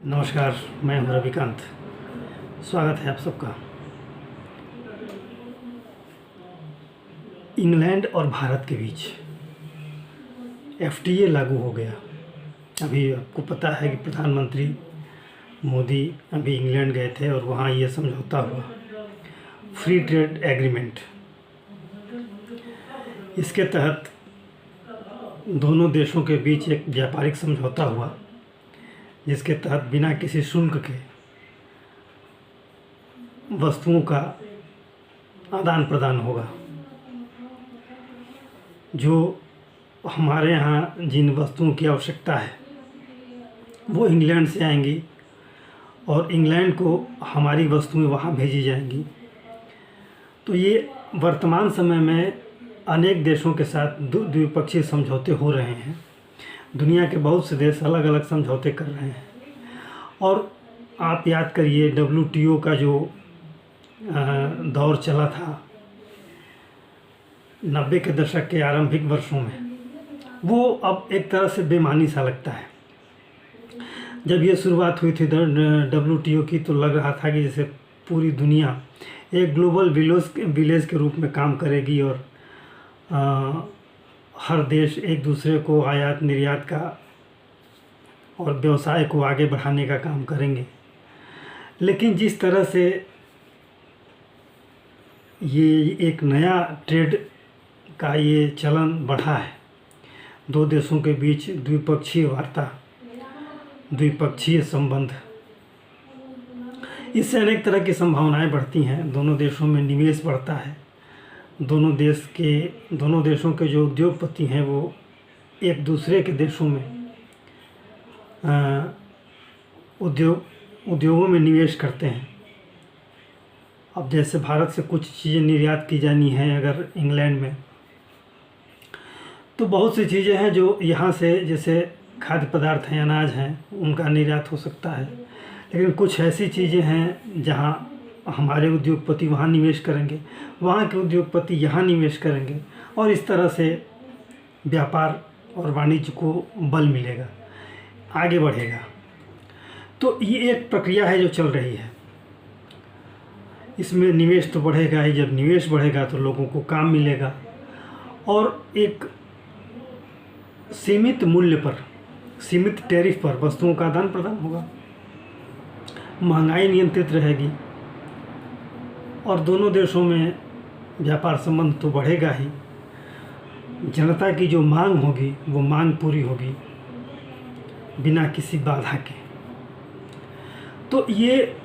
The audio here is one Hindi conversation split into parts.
नमस्कार। मैं हूं रविकांत। स्वागत है आप सबका। इंग्लैंड और भारत के बीच एफटीए लागू हो गया। अभी आपको पता है कि प्रधानमंत्री मोदी अभी इंग्लैंड गए थे और वहाँ ये समझौता हुआ, फ्री ट्रेड एग्रीमेंट। इसके तहत दोनों देशों के बीच एक व्यापारिक समझौता हुआ, जिसके तहत बिना किसी शुल्क के वस्तुओं का आदान प्रदान होगा। जो हमारे यहाँ जिन वस्तुओं की आवश्यकता है वो इंग्लैंड से आएंगी और इंग्लैंड को हमारी वस्तुएं वहाँ भेजी जाएंगी। तो ये वर्तमान समय में अनेक देशों के साथ द्विपक्षीय समझौते हो रहे हैं। दुनिया के बहुत से देश अलग अलग समझौते कर रहे हैं। और आप याद करिए, WTO का जो दौर चला था 90 के दशक के आरंभिक वर्षों में, वो अब एक तरह से बेमानी सा लगता है। जब ये शुरुआत हुई थी WTO की, तो लग रहा था कि जैसे पूरी दुनिया एक ग्लोबल विलेज के रूप में काम करेगी और हर देश एक दूसरे को आयात निर्यात का और व्यवसाय को आगे बढ़ाने का काम करेंगे। लेकिन जिस तरह से ये एक नया ट्रेड का ये चलन बढ़ा है, दो देशों के बीच द्विपक्षीय वार्ता, द्विपक्षीय संबंध, इससे अनेक तरह की संभावनाएं बढ़ती हैं। दोनों देशों में निवेश बढ़ता है। दोनों देशों के जो उद्योगपति हैं वो एक दूसरे के देशों में उद्योगों में निवेश करते हैं। अब जैसे भारत से कुछ चीज़ें निर्यात की जानी है अगर इंग्लैंड में, तो बहुत सी चीज़ें हैं जो यहाँ से, जैसे खाद्य पदार्थ हैं, अनाज हैं, उनका निर्यात हो सकता है। लेकिन कुछ ऐसी चीज़ें हैं जहाँ हमारे उद्योगपति वहाँ निवेश करेंगे, वहाँ के उद्योगपति यहाँ निवेश करेंगे, और इस तरह से व्यापार और वाणिज्य को बल मिलेगा, आगे बढ़ेगा। तो ये एक प्रक्रिया है जो चल रही है। इसमें निवेश तो बढ़ेगा ही। जब निवेश बढ़ेगा तो लोगों को काम मिलेगा और एक सीमित मूल्य पर, सीमित टैरिफ पर वस्तुओं का आदान प्रदान होगा। महंगाई नियंत्रित रहेगी और दोनों देशों में व्यापार संबंध तो बढ़ेगा ही। जनता की जो मांग होगी वो मांग पूरी होगी बिना किसी बाधा के। तो ये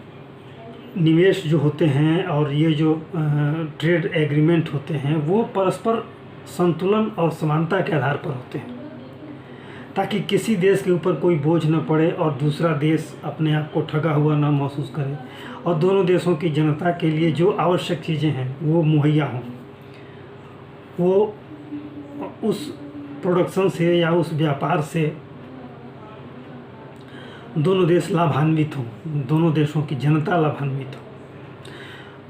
निवेश जो होते हैं और ये जो ट्रेड एग्रीमेंट होते हैं वो परस्पर संतुलन और समानता के आधार पर होते हैं, ताकि किसी देश के ऊपर कोई बोझ न पड़े और दूसरा देश अपने आप को ठगा हुआ ना महसूस करे, और दोनों देशों की जनता के लिए जो आवश्यक चीज़ें हैं वो मुहैया हों, वो उस प्रोडक्शन से या उस व्यापार से दोनों देश लाभान्वित हों, दोनों देशों की जनता लाभान्वित हो।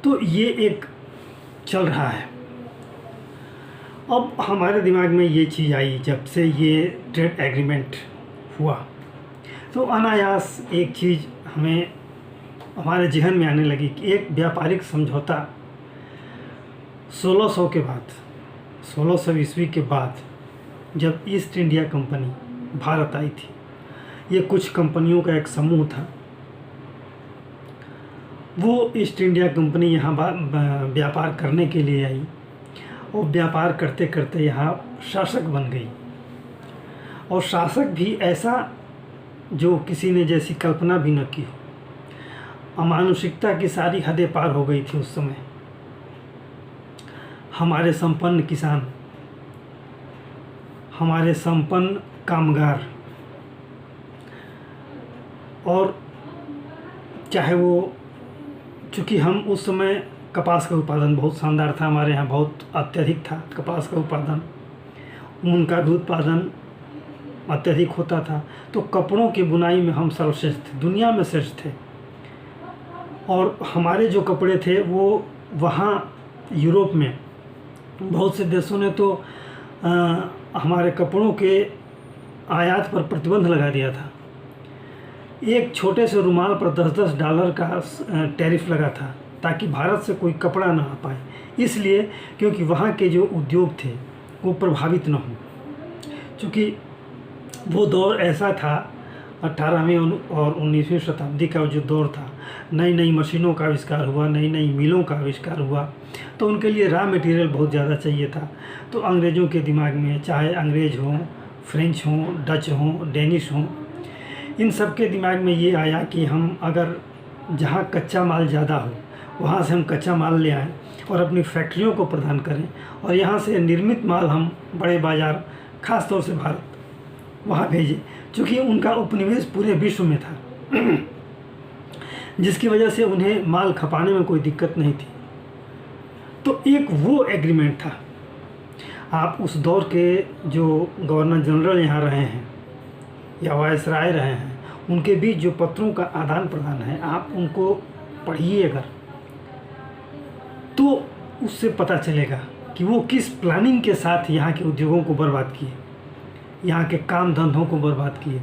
तो ये एक चल रहा है। अब हमारे दिमाग में ये चीज़ आई जब से ये ट्रेड एग्रीमेंट हुआ, तो अनायास एक चीज़ हमें हमारे जहन में आने लगी कि एक व्यापारिक समझौता 1600 के बाद, 1600 ईस्वी के बाद जब ईस्ट इंडिया कंपनी भारत आई थी, ये कुछ कंपनियों का एक समूह था। वो ईस्ट इंडिया कंपनी यहाँ व्यापार करने के लिए आई और व्यापार करते करते यहाँ शासक बन गई। और शासक भी ऐसा जो किसी ने जैसी कल्पना भी न की हो। अमानुषिकता की सारी हदें पार हो गई थी उस समय। हमारे संपन्न किसान, हमारे संपन्न कामगार, और चाहे वो, चूँकि हम उस समय कपास का उत्पादन बहुत शानदार था, हमारे यहाँ बहुत अत्यधिक था कपास का उत्पादन, ऊन का भी उत्पादन अत्यधिक होता था। तो कपड़ों की बुनाई में हम सर्वश्रेष्ठ थे, दुनिया में श्रेष्ठ थे। और हमारे जो कपड़े थे वो वहाँ यूरोप में बहुत से देशों ने तो हमारे कपड़ों के आयात पर प्रतिबंध लगा दिया था एक छोटे से रुमाल पर 10-10 डॉलर का टैरिफ लगा था ताकि भारत से कोई कपड़ा ना आ पाए, इसलिए क्योंकि वहाँ के जो उद्योग थे वो प्रभावित न हों। चूँकि वो दौर ऐसा था, 18वीं और 19वीं शताब्दी का जो दौर था, नई नई मशीनों का आविष्कार हुआ, नई नई मिलों का आविष्कार हुआ, तो उनके लिए रॉ मटेरियल बहुत ज़्यादा चाहिए था। तो अंग्रेज़ों के दिमाग में, चाहे अंग्रेज़ हों, फ्रेंच हों, डच हों, डेनिश हों, इन सब के दिमाग में ये आया कि हम अगर जहाँ कच्चा माल ज़्यादा हो वहाँ से हम कच्चा माल ले आएँ और अपनी फैक्ट्रियों को प्रदान करें, और यहाँ से निर्मित माल हम बड़े बाज़ार, ख़ास तौर से भारत, वहाँ भेजें। चूँकि उनका उपनिवेश पूरे विश्व में था जिसकी वजह से उन्हें माल खपाने में कोई दिक्कत नहीं थी। तो एक वो एग्रीमेंट था। आप उस दौर के जो गवर्नर जनरल यहाँ रहे हैं या वायसराय रहे हैं, उनके बीच जो पत्रों का आदान प्रदान है, आप उनको पढ़िए अगर, तो उससे पता चलेगा कि वो किस प्लानिंग के साथ यहाँ के उद्योगों को बर्बाद किए, यहाँ के काम धंधों को बर्बाद किए।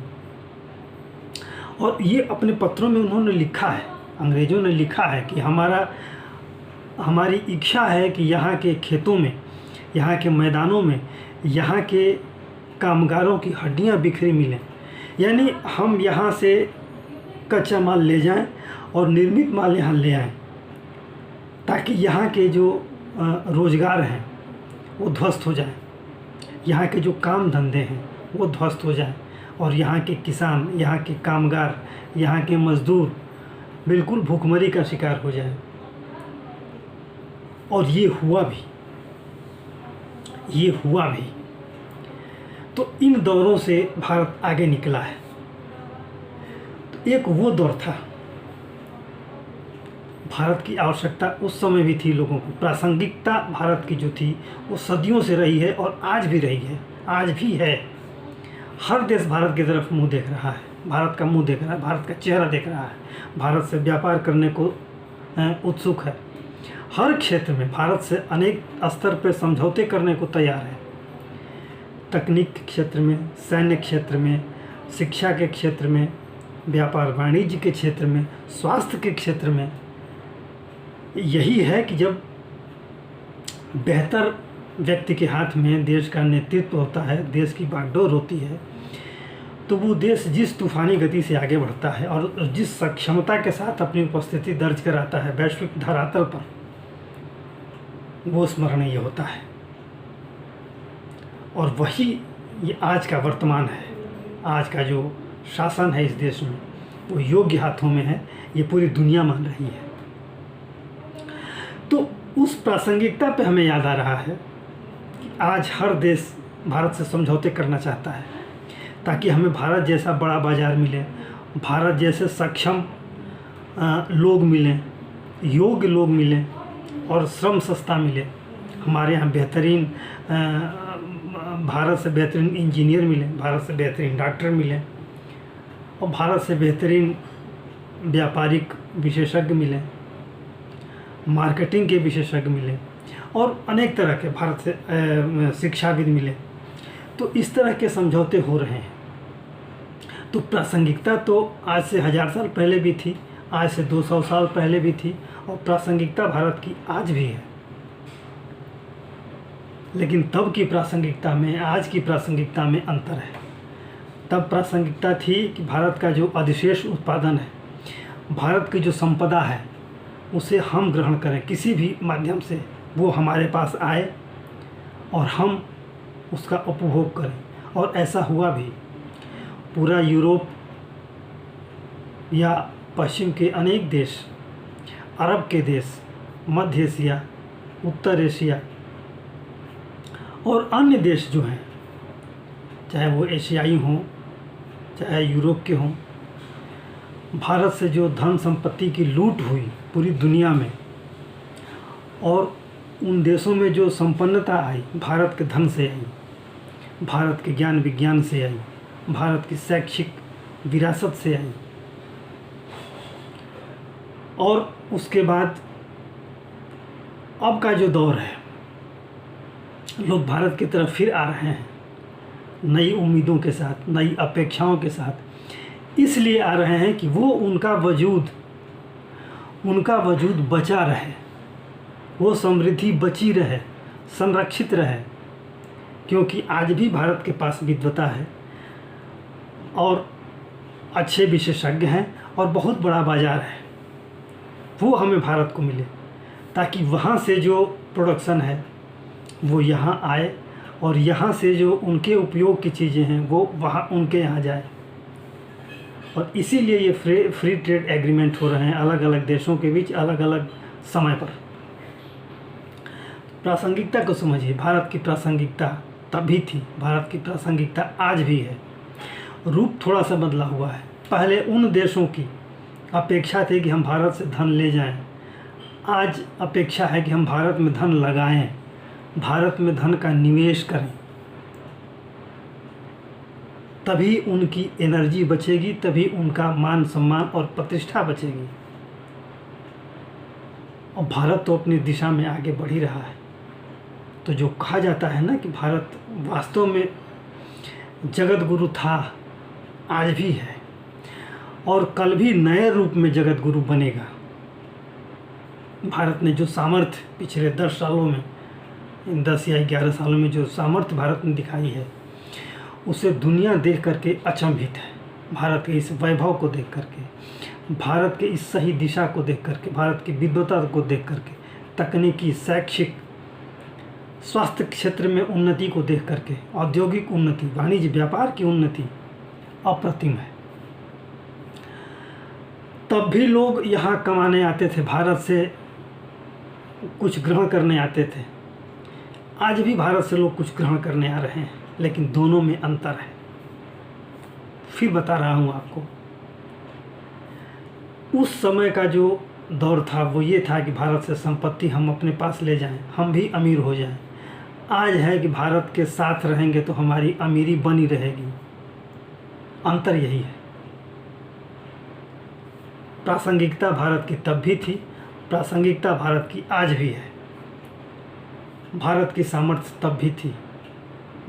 और ये अपने पत्रों में उन्होंने लिखा है, अंग्रेज़ों ने लिखा है कि हमारी इच्छा है कि यहाँ के खेतों में, यहाँ के मैदानों में, यहाँ के कामगारों की हड्डियाँ बिखरी मिलें। यानी हम यहाँ से कच्चा माल ले जाएं और निर्मित माल यहाँ ले आएं, ताकि यहाँ के जो रोज़गार हैं वो ध्वस्त हो जाएं, यहाँ के जो काम धंधे हैं वो ध्वस्त हो जाएं, और यहाँ के किसान, यहाँ के कामगार, यहाँ के मज़दूर बिल्कुल भूखमरी का शिकार हो जाएं। और ये हुआ भी। तो इन दौरों से भारत आगे निकला है। तो एक वो दौर था, भारत की आवश्यकता उस समय भी थी लोगों को, प्रासंगिकता भारत की जो थी वो सदियों से रही है और आज भी रही है, आज भी है। हर देश भारत की तरफ मुंह देख रहा है, भारत का मुंह देख रहा है, भारत का चेहरा देख रहा है, भारत से व्यापार करने को उत्सुक है। हर क्षेत्र में भारत से अनेक स्तर पर समझौते करने को तैयार है। तकनीक के क्षेत्र में, सैन्य क्षेत्र में, शिक्षा के क्षेत्र में, व्यापार वाणिज्य के क्षेत्र में, स्वास्थ्य के क्षेत्र में। यही है कि जब बेहतर व्यक्ति के हाथ में देश का नेतृत्व होता है, देश की बागडोर होती है, तो वो देश जिस तूफ़ानी गति से आगे बढ़ता है और जिस सक्षमता के साथ अपनी उपस्थिति दर्ज कराता है वैश्विक धरातल पर, वो स्मरणीय होता है। और वही ये आज का वर्तमान है। आज का जो शासन है इस देश में वो योग्य हाथों में है, ये पूरी दुनिया मान रही है। तो उस प्रासंगिकता पे हमें याद आ रहा है कि आज हर देश भारत से समझौते करना चाहता है, ताकि हमें भारत जैसा बड़ा बाज़ार मिले, भारत जैसे सक्षम लोग मिलें, योग्य लोग मिलें और श्रम सस्ता मिले। हमारे यहाँ बेहतरीन भारत से बेहतरीन इंजीनियर मिलें, भारत से बेहतरीन डॉक्टर मिलें, और भारत से बेहतरीन व्यापारिक विशेषज्ञ मिलें, मार्केटिंग के विशेषज्ञ मिलें, और अनेक तरह के भारत से शिक्षाविद मिले। तो इस तरह के समझौते हो रहे हैं। तो प्रासंगिकता तो आज से 1000 साल पहले भी थी, आज से 200 साल पहले भी थी, और प्रासंगिकता भारत की आज भी है। लेकिन तब की प्रासंगिकता में आज की प्रासंगिकता में अंतर है। तब प्रासंगिकता थी कि भारत का जो अधिशेष उत्पादन है, भारत की जो संपदा है, उसे हम ग्रहण करें, किसी भी माध्यम से वो हमारे पास आए और हम उसका उपभोग करें। और ऐसा हुआ भी। पूरा यूरोप या पश्चिम के अनेक देश, अरब के देश, मध्य एशिया, उत्तर एशिया और अन्य देश जो हैं, चाहे वो एशियाई हों चाहे यूरोप के हों, भारत से जो धन संपत्ति की लूट हुई पूरी दुनिया में, और उन देशों में जो संपन्नता आई भारत के धन से आई, भारत के ज्ञान विज्ञान से आई, भारत की शैक्षिक विरासत से आई। और उसके बाद अब का जो दौर है, लोग भारत की तरफ फिर आ रहे हैं नई उम्मीदों के साथ, नई अपेक्षाओं के साथ। इसलिए आ रहे हैं कि वो उनका वजूद बचा रहे, वो समृद्धि बची रहे, संरक्षित रहे, क्योंकि आज भी भारत के पास विद्वता है और अच्छे विशेषज्ञ हैं और बहुत बड़ा बाज़ार है। वो हमें भारत को मिले ताकि वहाँ से जो प्रोडक्शन है वो यहाँ आए और यहाँ से जो उनके उपयोग की चीज़ें हैं वो वहाँ उनके यहाँ जाए। और इसीलिए ये फ्री ट्रेड एग्रीमेंट हो रहे हैं अलग अलग देशों के बीच अलग अलग समय पर। प्रासंगिकता को समझिए। भारत की प्रासंगिकता तभी थी, भारत की प्रासंगिकता आज भी है। रूप थोड़ा सा बदला हुआ है। पहले उन देशों की अपेक्षा थी कि हम भारत से धन ले जाएं, आज अपेक्षा है कि हम भारत में धन लगाएं, भारत में धन का निवेश करें, तभी उनकी एनर्जी बचेगी, तभी उनका मान सम्मान और प्रतिष्ठा बचेगी। और भारत तो अपनी दिशा में आगे बढ़ ही रहा है। तो जो कहा जाता है ना कि भारत वास्तव में जगत गुरु था, आज भी है और कल भी नए रूप में जगत गुरु बनेगा। भारत ने जो सामर्थ्य पिछले 10 सालों में, 10 या 11 सालों में जो सामर्थ्य भारत ने दिखाई है, उसे दुनिया देख करके अचंभित है। भारत के इस वैभव को देख करके, भारत के इस सही दिशा को देख करके, भारत की विद्वता को देख करके, तकनीकी, शैक्षिक, स्वास्थ्य क्षेत्र में उन्नति को देख करके, औद्योगिक उन्नति, वाणिज्य व्यापार की उन्नति अप्रतिम है। तब भी लोग यहाँ कमाने आते थे, भारत से कुछ ग्रहण करने आते थे। आज भी भारत से लोग कुछ ग्रहण करने आ रहे हैं, लेकिन दोनों में अंतर है। फिर बता रहा हूँ आपको, उस समय का जो दौर था वो ये था कि भारत से संपत्ति हम अपने पास ले जाएं, हम भी अमीर हो जाएं। आज है कि भारत के साथ रहेंगे तो हमारी अमीरी बनी रहेगी। अंतर यही है। प्रासंगिकता भारत की तब भी थी, प्रासंगिकता भारत की आज भी है। भारत की सामर्थ्य तब भी थी,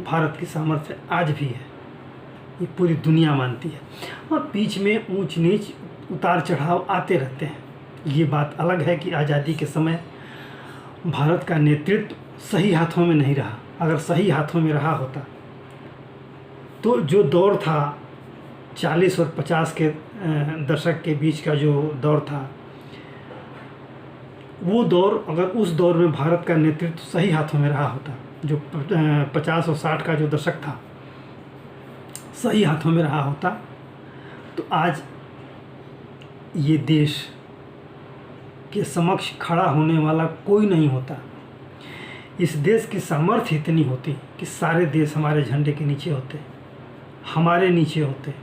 भारत की सामर्थ्य आज भी है। ये पूरी दुनिया मानती है। और बीच में ऊंच नीच, उतार चढ़ाव आते रहते हैं। ये बात अलग है कि आज़ादी के समय भारत का नेतृत्व सही हाथों में नहीं रहा। अगर सही हाथों में रहा होता तो जो दौर था 40 और 50 के दशक के बीच का जो दौर था, वो दौर, अगर उस दौर में भारत का नेतृत्व सही हाथों में रहा होता, जो 50 और 60 का जो दशक था सही हाथों में रहा होता, तो आज ये देश के समक्ष खड़ा होने वाला कोई नहीं होता। इस देश की सामर्थ्य इतनी होती कि सारे देश हमारे झंडे के नीचे होते, हमारे नीचे होते।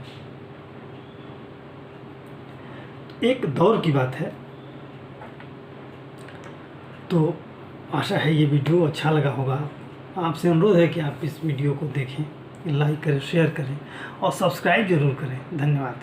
एक दौर की बात है। तो आशा है ये वीडियो अच्छा लगा होगा। आपसे अनुरोध है कि आप इस वीडियो को देखें, लाइक करें, शेयर करें और सब्सक्राइब जरूर करें। धन्यवाद।